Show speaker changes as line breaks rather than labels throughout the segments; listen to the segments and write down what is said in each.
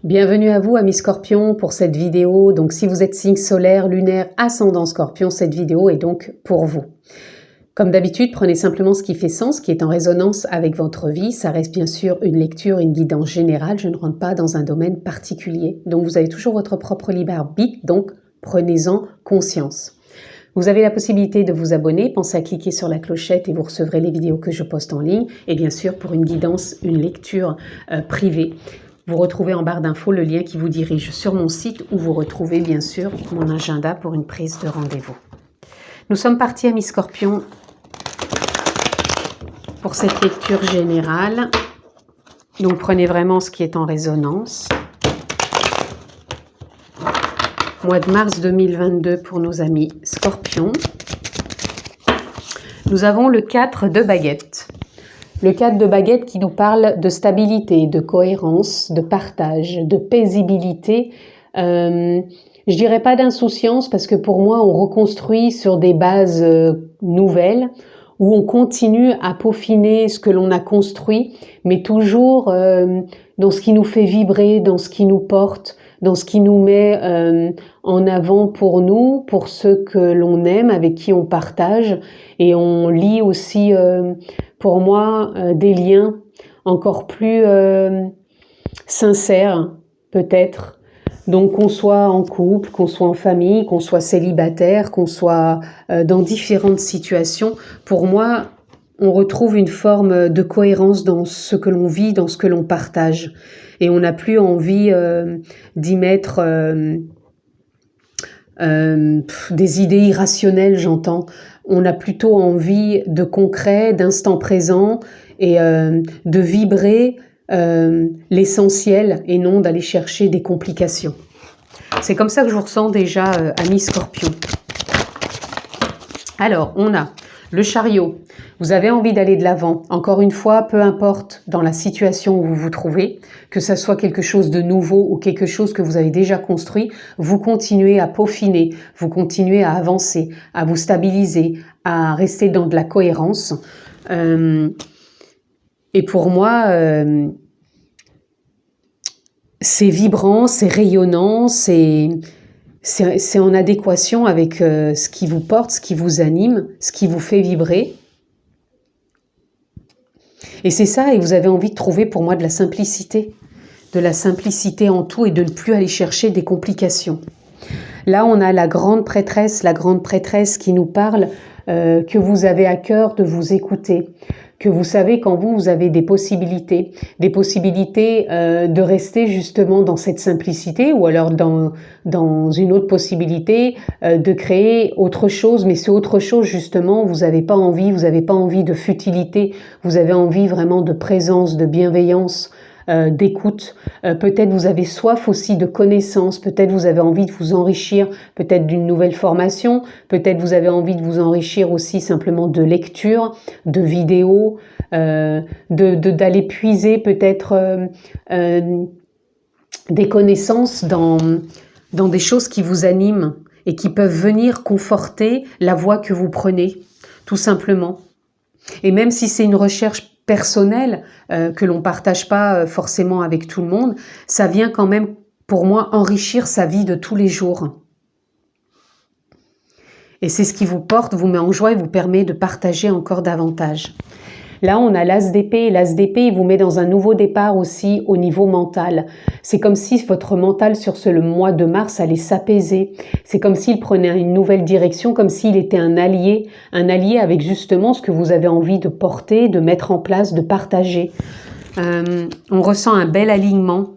Bienvenue à vous, amis Scorpions, pour cette vidéo. Donc, si vous êtes signe solaire, lunaire, ascendant Scorpion, cette vidéo est donc pour vous. Comme d'habitude, prenez simplement ce qui fait sens, qui est en résonance avec votre vie. Ça reste bien sûr une lecture, une guidance générale. Je ne rentre pas dans un domaine particulier. Donc, vous avez toujours votre propre libre arbitre. Donc, prenez-en conscience. Vous avez la possibilité de vous abonner. Pensez à cliquer sur la clochette et vous recevrez les vidéos que je poste en ligne. Et bien sûr, pour une guidance, une lecture privée, vous retrouvez en barre d'infos le lien qui vous dirige sur mon site où vous retrouvez bien sûr mon agenda pour une prise de rendez-vous. Nous sommes partis, amis Scorpions, pour cette lecture générale. Donc prenez vraiment ce qui est en résonance. Mois de mars 2022 pour nos amis Scorpions. Nous avons le 4 de baguettes. Le 4 de baguettes qui nous parle de stabilité, de cohérence, de partage, de paisibilité. Je dirais pas d'insouciance parce que pour moi, on reconstruit sur des bases nouvelles où on continue à peaufiner ce que l'on a construit, mais toujours dans ce qui nous fait vibrer, dans ce qui nous porte, dans ce qui nous met en avant pour nous, pour ceux que l'on aime, avec qui on partage. Et on lie aussi, pour moi, des liens encore plus sincères, peut-être. Donc qu'on soit en couple, qu'on soit en famille, qu'on soit célibataire, qu'on soit dans différentes situations, pour moi, on retrouve une forme de cohérence dans ce que l'on vit, dans ce que l'on partage. Et on n'a plus envie d'y mettre des idées irrationnelles, j'entends. On a plutôt envie de concret, d'instant présent et de vibrer l'essentiel et non d'aller chercher des complications. C'est comme ça que je vous ressens déjà, amis Scorpions. Alors, on a le chariot. Vous avez envie d'aller de l'avant. Encore une fois, peu importe dans la situation où vous vous trouvez, que ça soit quelque chose de nouveau ou quelque chose que vous avez déjà construit, vous continuez à peaufiner, vous continuez à avancer, à vous stabiliser, à rester dans de la cohérence. Et pour moi, c'est vibrant, c'est rayonnant, c'est en adéquation avec ce qui vous porte, ce qui vous anime, ce qui vous fait vibrer. Et c'est ça, et vous avez envie de trouver pour moi de la simplicité en tout et de ne plus aller chercher des complications. Là, on a la grande prêtresse qui nous parle que vous avez à cœur de vous écouter, que vous savez qu'en vous, vous avez des possibilités de rester justement dans cette simplicité ou alors dans une autre possibilité de créer autre chose, mais c'est autre chose justement, vous n'avez pas envie de futilité, vous avez envie vraiment de présence, de bienveillance, d'écoute. Peut-être vous avez soif aussi de connaissances, peut-être vous avez envie de vous enrichir, peut-être d'une nouvelle formation, peut-être vous avez envie de vous enrichir aussi simplement de lecture, de vidéos, d'aller puiser peut-être des connaissances dans des choses qui vous animent et qui peuvent venir conforter la voie que vous prenez, tout simplement. Et même si c'est une recherche personnel que l'on partage pas forcément avec tout le monde, ça vient quand même pour moi enrichir sa vie de tous les jours. Et c'est ce qui vous porte, vous met en joie et vous permet de partager encore davantage. Là, on a l'as d'épée. L'as d'épée, il vous met dans un nouveau départ aussi au niveau mental. C'est comme si votre mental sur le mois de mars allait s'apaiser. C'est comme s'il prenait une nouvelle direction, comme s'il était un allié avec justement ce que vous avez envie de porter, de mettre en place, de partager. On ressent un bel alignement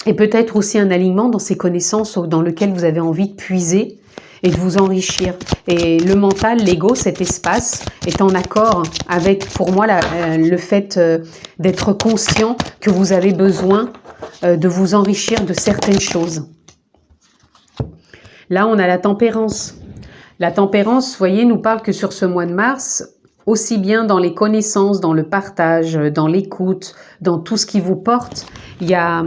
et peut-être aussi un alignement dans ces connaissances dans lesquelles vous avez envie de puiser et de vous enrichir. Et le mental, l'ego, cet espace est en accord avec, pour moi, le fait d'être conscient que vous avez besoin de vous enrichir de certaines choses. Là, on a la tempérance. La tempérance, vous voyez, nous parle que sur ce mois de mars, aussi bien dans les connaissances, dans le partage, dans l'écoute, dans tout ce qui vous porte, il y a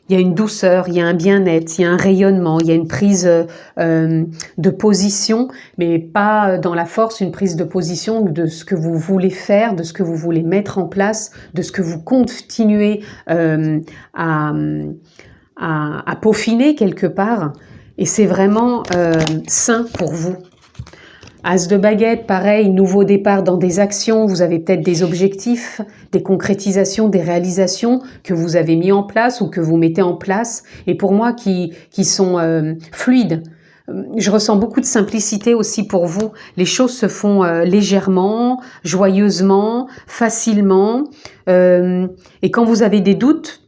il y a une douceur, il y a un bien-être, il y a un rayonnement, il y a une prise de position, mais pas dans la force, une prise de position de ce que vous voulez faire, de ce que vous voulez mettre en place, de ce que vous continuez à peaufiner quelque part. Et c'est vraiment sain pour vous. As de baguette, pareil, nouveau départ dans des actions, vous avez peut-être des objectifs, des concrétisations, des réalisations que vous avez mis en place ou que vous mettez en place, et pour moi qui sont fluides. Je ressens beaucoup de simplicité aussi pour vous. Les choses se font légèrement, joyeusement, facilement, et quand vous avez des doutes,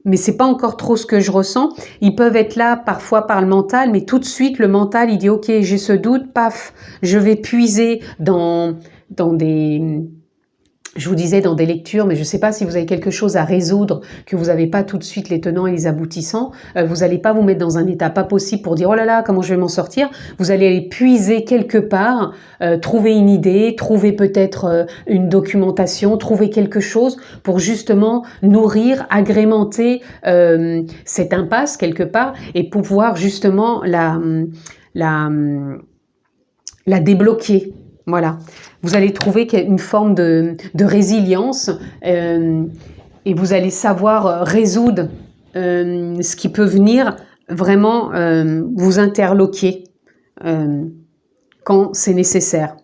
mais c'est pas encore trop ce que je ressens. Ils peuvent être là parfois par le mental, mais tout de suite le mental il dit ok, j'ai ce doute, paf, je vais puiser dans des, je vous disais dans des lectures, mais je ne sais pas si vous avez quelque chose à résoudre, que vous n'avez pas tout de suite les tenants et les aboutissants, vous n'allez pas vous mettre dans un état pas possible pour dire oh là là, comment je vais m'en sortir. Vous allez aller puiser quelque part, trouver une idée, trouver peut-être une documentation, trouver quelque chose pour justement nourrir, agrémenter cette impasse quelque part et pouvoir justement la débloquer. Voilà, vous allez trouver une forme de résilience et vous allez savoir résoudre ce qui peut venir vraiment vous interloquer quand c'est nécessaire.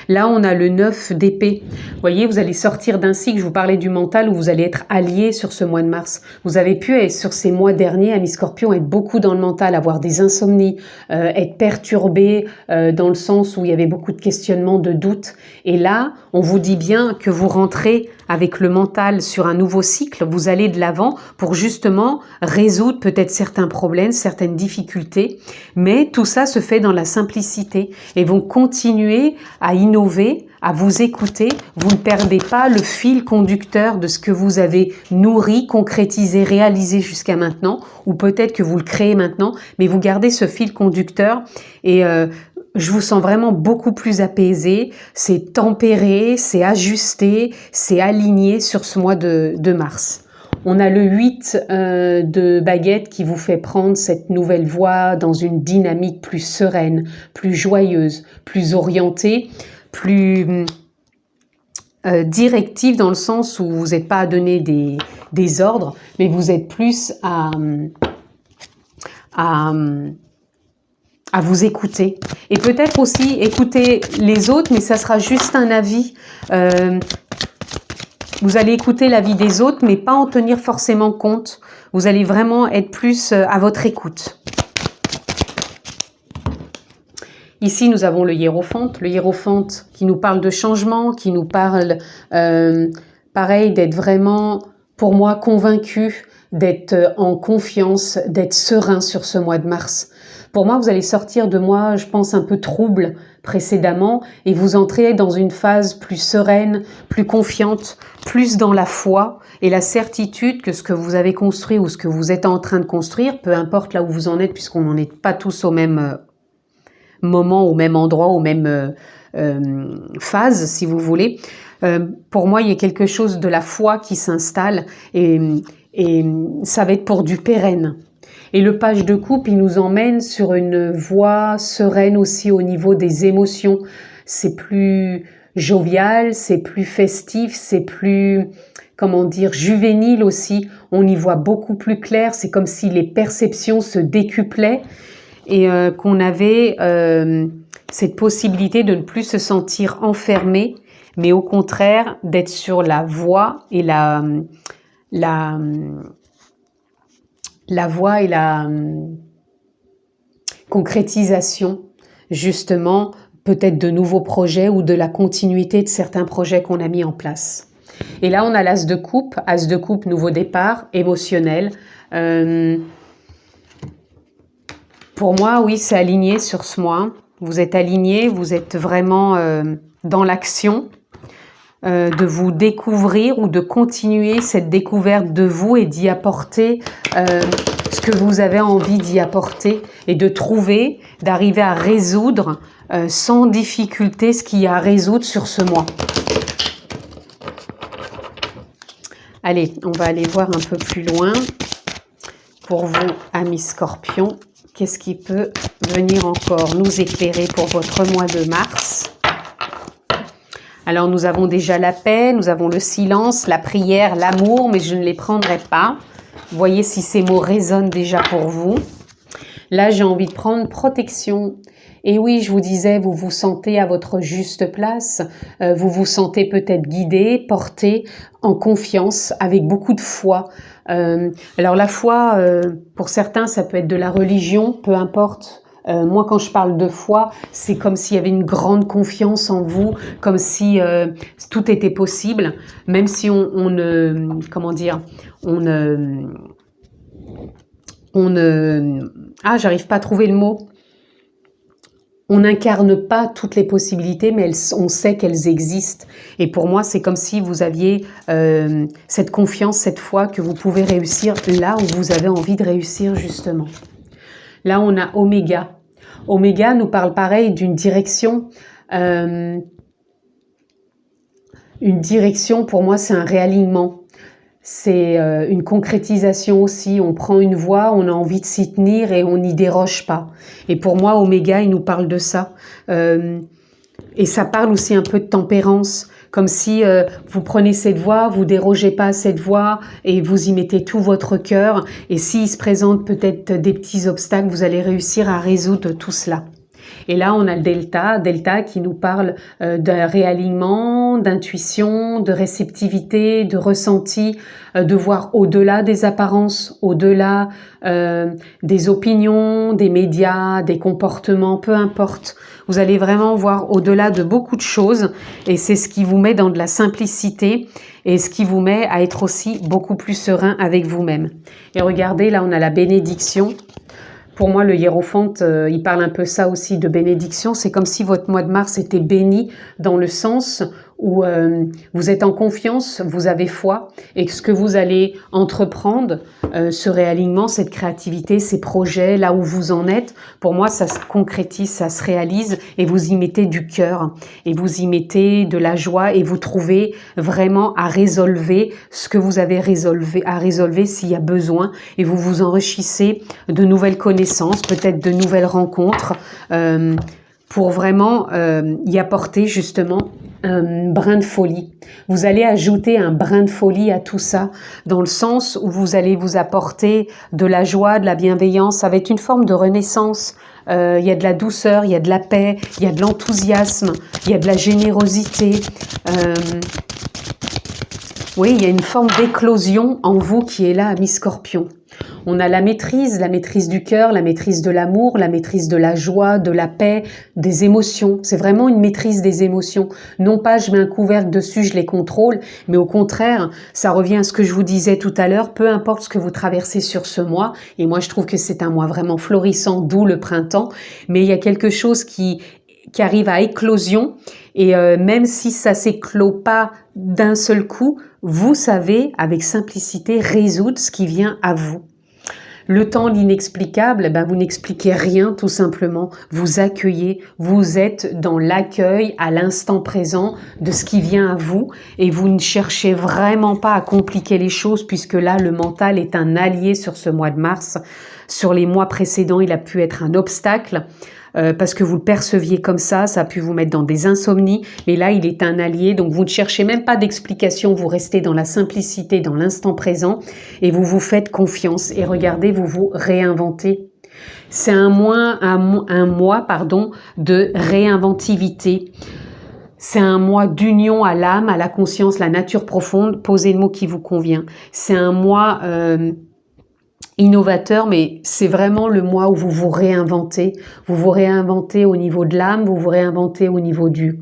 Là, on a le 9 d'épée. Vous voyez, vous allez sortir d'un cycle, je vous parlais du mental, où vous allez être allié sur ce mois de mars. Vous avez pu, sur ces mois derniers, Amis Scorpion, être beaucoup dans le mental, avoir des insomnies, être perturbé dans le sens où il y avait beaucoup de questionnements, de doutes. Et là, on vous dit bien que vous rentrez avec le mental sur un nouveau cycle, vous allez de l'avant pour justement résoudre peut-être certains problèmes, certaines difficultés, mais tout ça se fait dans la simplicité et vont continuer à innover, à vous écouter. Vous ne perdez pas le fil conducteur de ce que vous avez nourri, concrétisé, réalisé jusqu'à maintenant, ou peut-être que vous le créez maintenant, mais vous gardez ce fil conducteur et je vous sens vraiment beaucoup plus apaisé, c'est tempéré, c'est ajusté, c'est aligné sur ce mois de mars. On a le 8 de baguette qui vous fait prendre cette nouvelle voie dans une dynamique plus sereine, plus joyeuse, plus orientée, plus directive dans le sens où vous n'êtes pas à donner des ordres, mais vous êtes plus à vous écouter. Et peut-être aussi écouter les autres, mais ça sera juste un avis. Vous allez écouter l'avis des autres, mais pas en tenir forcément compte. Vous allez vraiment être plus à votre écoute. Ici, nous avons le hiérophante. Le hiérophante qui nous parle de changement, qui nous parle, pareil, d'être vraiment, pour moi, convaincu, d'être en confiance, d'être serein sur ce mois de mars. Pour moi, vous allez sortir de moi, je pense, un peu trouble précédemment et vous entrez dans une phase plus sereine, plus confiante, plus dans la foi et la certitude que ce que vous avez construit ou ce que vous êtes en train de construire, peu importe là où vous en êtes, puisqu'on n'en est pas tous au même moment, au même endroit, aux mêmes phases, si vous voulez. Pour moi, il y a quelque chose de la foi qui s'installe et ça va être pour du pérenne. Et le page de coupe, il nous emmène sur une voie sereine aussi au niveau des émotions. C'est plus jovial, c'est plus festif, c'est plus, comment dire, juvénile aussi. On y voit beaucoup plus clair. C'est comme si les perceptions se décuplaient et qu'on avait cette possibilité de ne plus se sentir enfermé, mais au contraire d'être sur la voie et la concrétisation, justement, peut-être de nouveaux projets ou de la continuité de certains projets qu'on a mis en place. Et là, on a l'as de coupe, nouveau départ, émotionnel. Pour moi, oui, c'est aligné sur ce mois. Vous êtes aligné, vous êtes vraiment dans l'action. De vous découvrir ou de continuer cette découverte de vous et d'y apporter ce que vous avez envie d'y apporter et de trouver, d'arriver à résoudre sans difficulté ce qu'il y a à résoudre sur ce mois. Allez, on va aller voir un peu plus loin. pour vous, amis Scorpion? Qu'est-ce qui peut venir encore nous éclairer pour votre mois de mars? Alors, nous avons déjà la paix, nous avons le silence, la prière, l'amour, mais je ne les prendrai pas. Voyez si ces mots résonnent déjà pour vous. Là, j'ai envie de prendre protection. Et oui, je vous disais, vous vous sentez à votre juste place, vous vous sentez peut-être guidé, porté, en confiance, avec beaucoup de foi. Alors la foi, pour certains, ça peut être de la religion, peu importe. Moi, quand je parle de foi, c'est comme s'il y avait une grande confiance en vous, comme si tout était possible, même si on ne, comment dire, j'arrive pas à trouver le mot. On n'incarne pas toutes les possibilités, mais on sait qu'elles existent. Et pour moi, c'est comme si vous aviez cette confiance, cette foi que vous pouvez réussir là où vous avez envie de réussir, justement. Là, on a Oméga. Oméga nous parle pareil d'une direction. Une direction, pour moi, c'est un réalignement. C'est une concrétisation aussi. On prend une voie, on a envie de s'y tenir et on n'y déroge pas. Et pour moi, Oméga, il nous parle de ça. Et ça parle aussi un peu de tempérance. Comme si vous prenez cette voie, vous dérogez pas à cette voie et vous y mettez tout votre cœur. Et s'il se présente peut-être des petits obstacles, vous allez réussir à résoudre tout cela. Et là, on a le delta qui nous parle d'un réalignement, d'intuition, de réceptivité, de ressenti, de voir au-delà des apparences, au-delà des opinions, des médias, des comportements, peu importe. Vous allez vraiment voir au-delà de beaucoup de choses et c'est ce qui vous met dans de la simplicité et ce qui vous met à être aussi beaucoup plus serein avec vous-même. Et regardez, là, on a la bénédiction. Pour moi, le hiérophante, il parle un peu ça aussi de bénédiction. C'est comme si votre mois de mars était béni dans le sens où vous êtes en confiance, vous avez foi et que ce que vous allez entreprendre, ce réalignement, cette créativité, ces projets, là où vous en êtes, pour moi, ça se concrétise, ça se réalise et vous y mettez du cœur et vous y mettez de la joie et vous trouvez vraiment à résolver ce que vous avez à résolver s'il y a besoin et vous vous enrichissez de nouvelles connaissances, peut-être de nouvelles rencontres pour vraiment y apporter justement un brin de folie. Vous allez ajouter un brin de folie à tout ça, dans le sens où vous allez vous apporter de la joie, de la bienveillance. Ça va être une forme de renaissance. Il y a de la douceur, il y a de la paix, il y a de l'enthousiasme, il y a de la générosité. Oui, il y a une forme d'éclosion en vous qui est là, amis Scorpion. On a la maîtrise du cœur, la maîtrise de l'amour, la maîtrise de la joie, de la paix, des émotions. C'est vraiment une maîtrise des émotions. Non pas je mets un couvercle dessus, je les contrôle, mais au contraire, ça revient à ce que je vous disais tout à l'heure, peu importe ce que vous traversez sur ce mois, et moi je trouve que c'est un mois vraiment florissant, d'où le printemps, mais il y a quelque chose qui arrive à éclosion, et même si ça s'éclot pas d'un seul coup, vous savez, avec simplicité, résoudre ce qui vient à vous. Le temps, l'inexplicable, vous n'expliquez rien tout simplement. Vous accueillez, vous êtes dans l'accueil à l'instant présent de ce qui vient à vous et vous ne cherchez vraiment pas à compliquer les choses puisque là, le mental est un allié sur ce mois de mars. Sur les mois précédents, il a pu être un obstacle. Parce que vous le perceviez comme ça a pu vous mettre dans des insomnies, mais là il est un allié, donc vous ne cherchez même pas d'explication, vous restez dans la simplicité, dans l'instant présent, et vous vous faites confiance, et regardez, vous vous réinventez. C'est un mois de réinventivité. C'est un mois d'union à l'âme, à la conscience, la nature profonde, posez le mot qui vous convient. C'est un mois innovateur, mais c'est vraiment le mois où vous vous réinventez. Vous vous réinventez au niveau de l'âme, vous vous réinventez au niveau du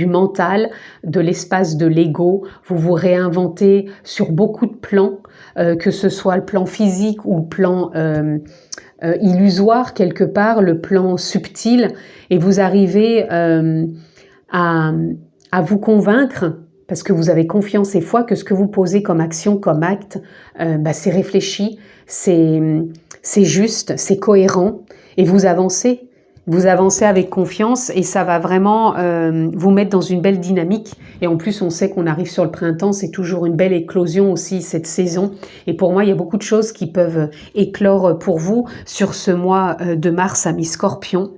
mental, de l'espace de l'ego. Vous vous réinventez sur beaucoup de plans, que ce soit le plan physique ou le plan illusoire quelque part, le plan subtil, et vous arrivez à vous convaincre parce que vous avez confiance et foi que ce que vous posez comme action, comme acte, c'est réfléchi, c'est juste, c'est cohérent et vous avancez. Vous avancez avec confiance et ça va vraiment vous mettre dans une belle dynamique. Et en plus, on sait qu'on arrive sur le printemps, c'est toujours une belle éclosion aussi, cette saison. Et pour moi, il y a beaucoup de choses qui peuvent éclore pour vous sur ce mois de mars à mi-Scorpion.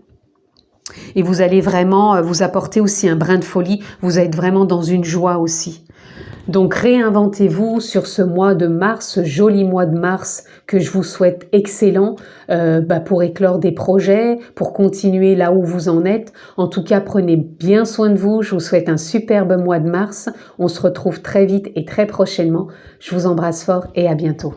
Et vous allez vraiment vous apporter aussi un brin de folie. Vous êtes vraiment dans une joie aussi. Donc réinventez-vous sur ce mois de mars, ce joli mois de mars que je vous souhaite excellent pour éclore des projets, pour continuer là où vous en êtes. En tout cas, prenez bien soin de vous. Je vous souhaite un superbe mois de mars. On se retrouve très vite et très prochainement. Je vous embrasse fort et à bientôt.